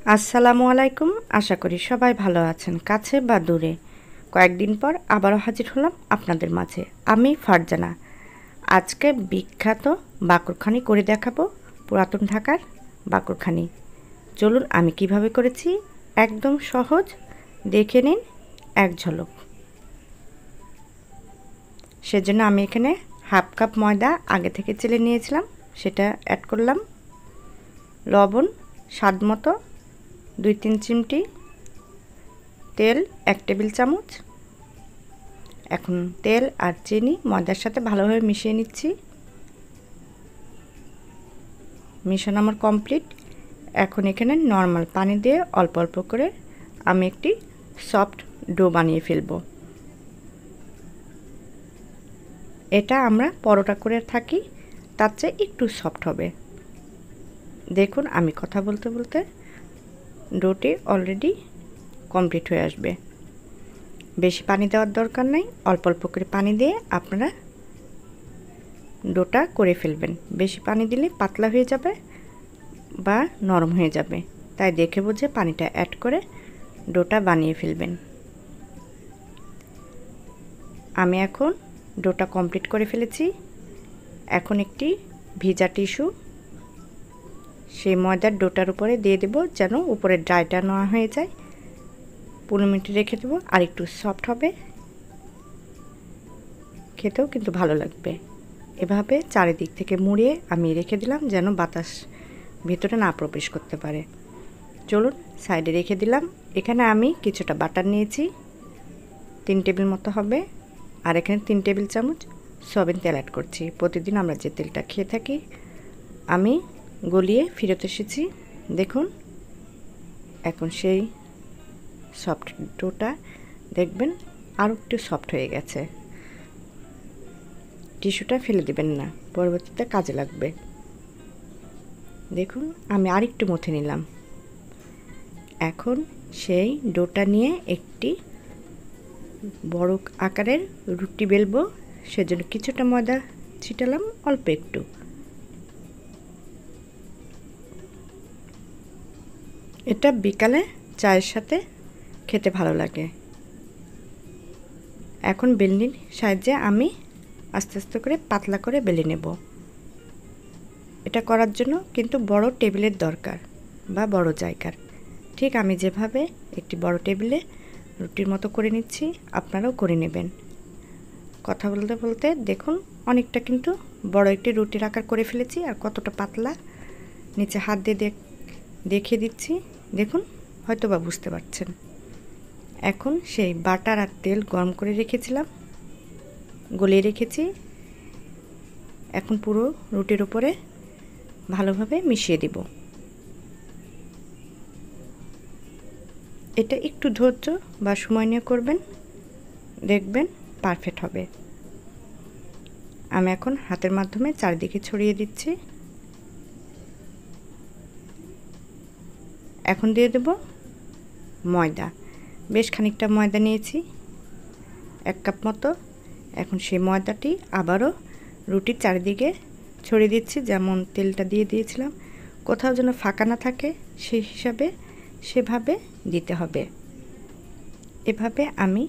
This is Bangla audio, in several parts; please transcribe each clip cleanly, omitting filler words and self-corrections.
আসসালামু আলাইকুম। আশা করি সবাই ভালো আছেন, কাছে বা দূরে। কয়েকদিন পর আবারও হাজির হলাম আপনাদের মাঝে। আমি ফারজানা। আজকে বিখ্যাত বাকরখানি করে দেখাবো, পুরাতন ঢাকার বাকরখানি। চলুন আমি কিভাবে করেছি, একদম সহজ, দেখে নিন এক ঝলক। সেজন্য আমি এখানে হাফ কাপ ময়দা আগে থেকে চেলে নিয়েছিলাম, সেটা অ্যাড করলাম। লবণ স্বাদ মতো, 2-3 চিমটি তেল, 1 টেবিল চামচ। এখন তেল আর চিনি ময়দার সাথে ভালোভাবে মিশিয়ে নিচ্ছি। মিশানো আমার কমপ্লিট। এখন এখানে নর্মাল পানি দিয়ে অল্প অল্প করে আমি একটি সফট ডো বানিয়ে ফেলব। এটা আমরা পরোটা করে থাকি, তার চেয়ে একটু সফট হবে। দেখুন আমি কথা বলতে বলতে ডোটি অলরেডি কমপ্লিট হয়ে আসবে। বেশি পানি দেওয়ার দরকার নাই, অল্প অল্প করে পানি দিয়ে আপনারা ডোটা করে ফেলবেন। বেশি পানি দিলে পাতলা হয়ে যাবে বা নরম হয়ে যাবে, তাই দেখে বুঝে পানিটা অ্যাড করে ডোটা বানিয়ে ফেলবেন। আমি এখন ডোটা কমপ্লিট করে ফেলেছি। এখন একটি ভিজা টিস্যু সেই ময়দার ডোটার উপরে দিয়ে দেব, যেন উপরে ড্রাইটা না হয়ে যায়। 15 মিনিট রেখে দেবো, আর একটু সফট হবে, খেতেও কিন্তু ভালো লাগবে। এভাবে চারিদিক থেকে মুড়িয়ে আমি রেখে দিলাম, যেন বাতাস ভিতরে না প্রবেশ করতে পারে। চলুন সাইডে রেখে দিলাম। এখানে আমি কিছুটা বাটার নিয়েছি, 3 টেবিল মতো হবে, আর এখানে 3 টেবিল চামচ সয়াবিন তেল অ্যাড করছি। প্রতিদিন আমরা যে তেলটা খেয়ে থাকি। আমি গলিয়ে ফেরত এসেছি, দেখুন। এখন সেই সফট ডোটা দেখবেন আরও একটু সফট হয়ে গেছে। টিস্যুটা ফেলে দিবেন না, পরবর্তীতে কাজে লাগবে। দেখুন আমি আরেকটু মথে নিলাম। এখন সেই ডোটা নিয়ে একটি বড় আকারের রুটি বেলবো, সেজন্য কিছুটা ময়দা ছিটালাম, অল্প একটু। এটা বিকালে চায়ের সাথে খেতে ভালো লাগে। এখন বেলনির সাহায্যে আমি আস্তে আস্তে করে পাতলা করে বেলে নেব। এটা করার জন্য কিন্তু বড় টেবিলের দরকার বা বড় জায়গার। ঠিক আমি যেভাবে একটি বড় টেবিলে রুটির মতো করে নিচ্ছি, আপনারাও করে নেবেন। কথা বলতে বলতে দেখুন অনেকটা কিন্তু বড় একটি রুটির আকার করে ফেলেছি। আর কতটা পাতলা নিচে হাত দিয়ে দেখিয়ে দিচ্ছি, দেখুন, হয়তো বা বুঝতে পারছেন। এখন সেই বাটার আর তেল গরম করে রেখেছিলাম, গলিয়ে রেখেছি। এখন পুরো রুটির উপরে ভালোভাবে মিশিয়ে দিব। এটা একটু ধৈর্য বা সময় নিয়ে করবেন, দেখবেন পারফেক্ট হবে। আমি এখন হাতের মাধ্যমে চারিদিকে ছড়িয়ে দিচ্ছি। এখন দিয়ে দেব ময়দা। বেশ খানিকটা ময়দা নিয়েছি, 1 কাপ মতো। এখন সেই ময়দাটি আবারও রুটির চারিদিকে ছড়িয়ে দিচ্ছি, যেমন তেলটা দিয়ে দিয়েছিলাম। কোথাও যেন ফাঁকা না থাকে সেই হিসাবে সেভাবে দিতে হবে। এভাবে আমি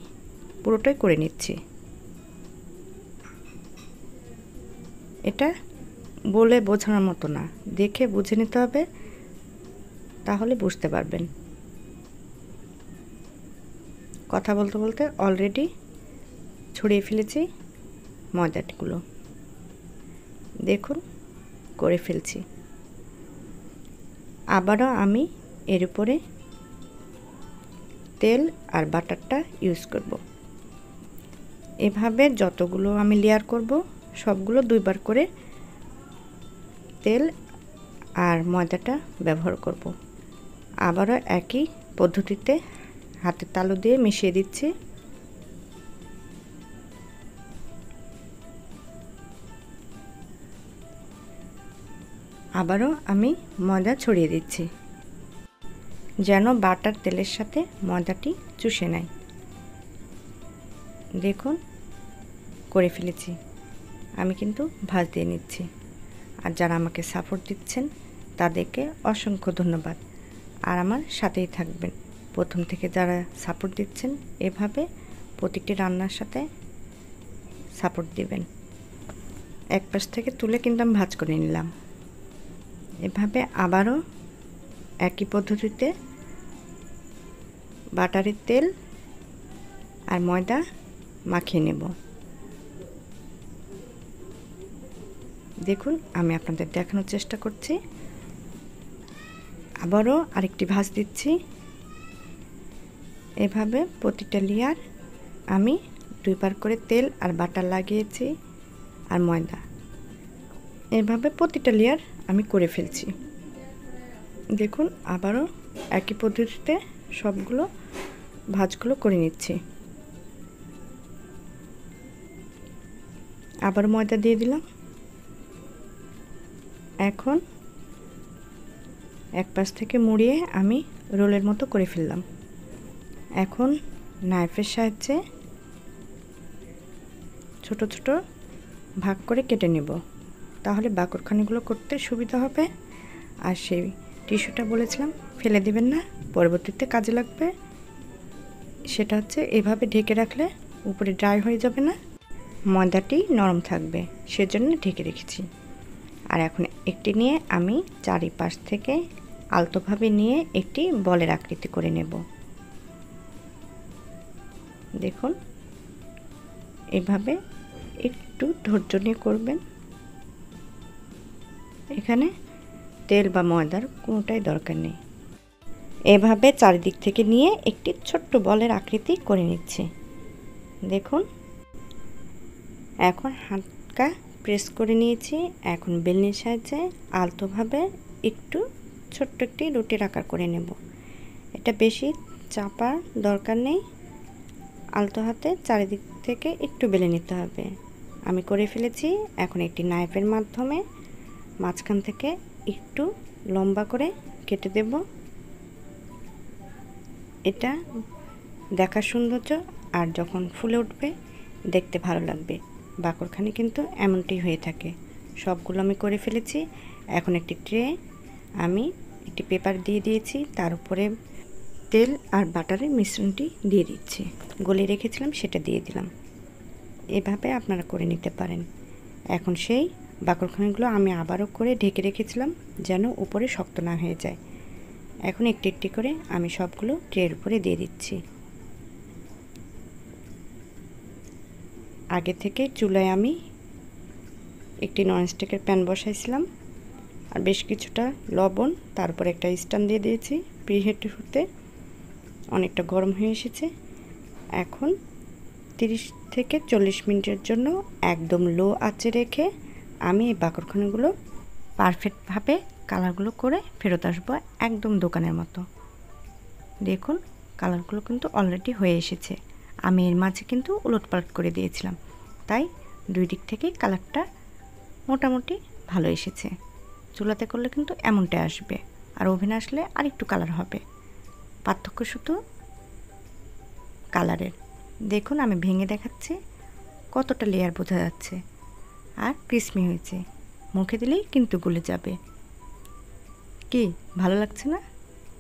পুরোটাই করে নিচ্ছি। এটা বলে বোঝানোর মতো না, দেখে বুঝে নিতে হবে, তাহলে বুঝতে পারবেন। কথা বলতে বলতে অলরেডি ছড়িয়ে ফেলেছি ময়দাগুলো, দেখুন করে ফেলছি। আবারও আমি এর উপরে তেল আর বাটারটা ইউজ করব। এভাবে যতগুলো আমি লেয়ার করব সবগুলো 2 বার করে তেল আর ময়দাটা ব্যবহার করব। আবারও একই পদ্ধতিতে হাতের তালু দিয়ে মিশিয়ে দিচ্ছি। আবারও আমি ময়দা ছড়িয়ে দিচ্ছি, যেন বাটার তেলের সাথে ময়দাটি চুষে নেয়। দেখুন করে ফেলেছি। আমি কিন্তু ভাঁজ দিয়ে নিচ্ছি। আর যারা আমাকে সাপোর্ট দিচ্ছেন তাদেরকে অসংখ্য ধন্যবাদ। আর আমার সাথেই থাকবেন। প্রথম থেকে যারা সাপোর্ট দিচ্ছেন এভাবে প্রতিটি রান্নার সাথে সাপোর্ট দিবেন। এক পাশ থেকে তুলে কিন্তু আমি ভাঁজ করে নিলাম। এভাবে আবারও একই পদ্ধতিতে বাটারের তেল আর ময়দা মাখিয়ে নেব। দেখুন আমি আপনাদের দেখানোর চেষ্টা করছি। আবারও আরেকটি ভাঁজ দিচ্ছি। এভাবে প্রতিটা লেয়ার আমি 2 বার করে তেল আর বাটার লাগিয়েছি আর ময়দা। এভাবে প্রতিটা লেয়ার আমি করে ফেলছি। দেখুন আবারও একই পদ্ধতিতে সবগুলো ভাঁজগুলো করে নিচ্ছি। আবার ময়দা দিয়ে দিলাম। এখন এক পাশ থেকে মুড়িয়ে আমি রোলের মতো করে ফেললাম। এখন নাইফের সাহায্যে ছোট ছোট ভাগ করে কেটে নেব, তাহলে বাকরখানিগুলো করতে সুবিধা হবে। আর সেই টিস্যুটা বলেছিলাম ফেলে দিবেন না, পরবর্তীতে কাজে লাগবে। সেটা হচ্ছে এভাবে ঢেকে রাখলে উপরে ড্রাই হয়ে যাবে না, ময়দাটি নরম থাকবে, সেজন্য ঢেকে রেখেছি। আর এখন একটি নিয়ে আমি চারিপাশ থেকে আলতোভাবে নিয়ে একটি বলের আকৃতি করে নেব। দেখুন এভাবে একটু ধৈর্য নিয়ে করবেন। এখানে তেল বা ময়দার কোনোটাই দরকার নেই। এভাবে চারিদিক থেকে নিয়ে একটি ছোট্ট বলের আকৃতি করে নিচ্ছি। দেখুন এখন হালকা প্রেস করে নিয়েছি। এখন বেলনির সাহায্যে আলতোভাবে একটু ছোট্ট একটি রুটির আকার করে নেব। এটা বেশি চাপার দরকার নেই, আলতো হাতে চারিদিক থেকে একটু বেলে নিতে হবে। আমি করে ফেলেছি। এখন একটি নাইফের মাধ্যমে মাঝখান থেকে একটু লম্বা করে কেটে দেব। এটা দেখার সৌন্দর্য, আর যখন ফুলে উঠবে দেখতে ভালো লাগবে। বাকরখানি কিন্তু এমনটি হয়ে থাকে। সবগুলো আমি করে ফেলেছি। এখন একটি ট্রে আমি একটি পেপার দিয়ে দিয়েছি, তার উপরে তেল আর বাটারের মিশ্রণটি দিয়ে দিচ্ছি। গলিয়ে রেখেছিলাম সেটা দিয়ে দিলাম। এভাবে আপনারা করে নিতে পারেন। এখন সেই বাকরখানিগুলো আমি আবারও করে ঢেকে রেখেছিলাম যেন উপরে শক্ত না হয়ে যায়। এখন একটি একটি করে আমি সবগুলো ট্রের উপরে দিয়ে দিচ্ছি। আগে থেকে চুলায় আমি একটি ননস্টিকের প্যান বসাইছিলাম, আর বেশ কিছুটা লবণ, তারপর একটা স্ট্যান্ড দিয়ে দিয়েছি। প্রিহিট হতে অনেকটা গরম হয়ে এসেছে। এখন 30 থেকে 40 মিনিটের জন্য একদম লো আঁচে রেখে আমি এই বাকরখানিগুলো পারফেক্টভাবে কালারগুলো করে ফেরত আসবো, একদম দোকানের মতো। দেখুন কালারগুলো কিন্তু অলরেডি হয়ে এসেছে। আমি এর মাঝে কিন্তু উলটপালট করে দিয়েছিলাম, তাই দুই দিক থেকেই কালারটা মোটামুটি ভালো এসেছে। চুলাতে করলে কিন্তু এমনটা আসবে, আর ওভেনে আসলে আর একটু কালার হবে। পার্থক্য শুধু কালারের। দেখুন আমি ভেঙে দেখাচ্ছি, কতটা লেয়ার বোঝা যাচ্ছে, আর ক্রিসমি হয়েছে। মুখে দিলেই কিন্তু গলে যাবে। কি ভালো লাগছে না?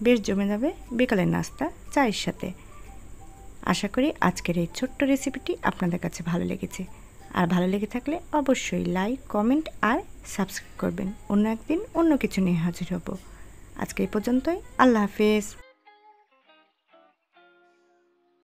বেশ জমে যাবে বিকালের নাস্তা চায়ের সাথে। আশা করি আজকের এই ছোট্ট রেসিপিটি আপনাদের কাছে ভালো লেগেছে। আর ভালো লেগে থাকলে অবশ্যই লাইক, কমেন্ট আর সাবস্ক্রাইব করবেন। অন্য একদিন অন্য কিছু নিয়ে হাজির হব। আজকে এই পর্যন্তই। আল্লাহ হাফেজ।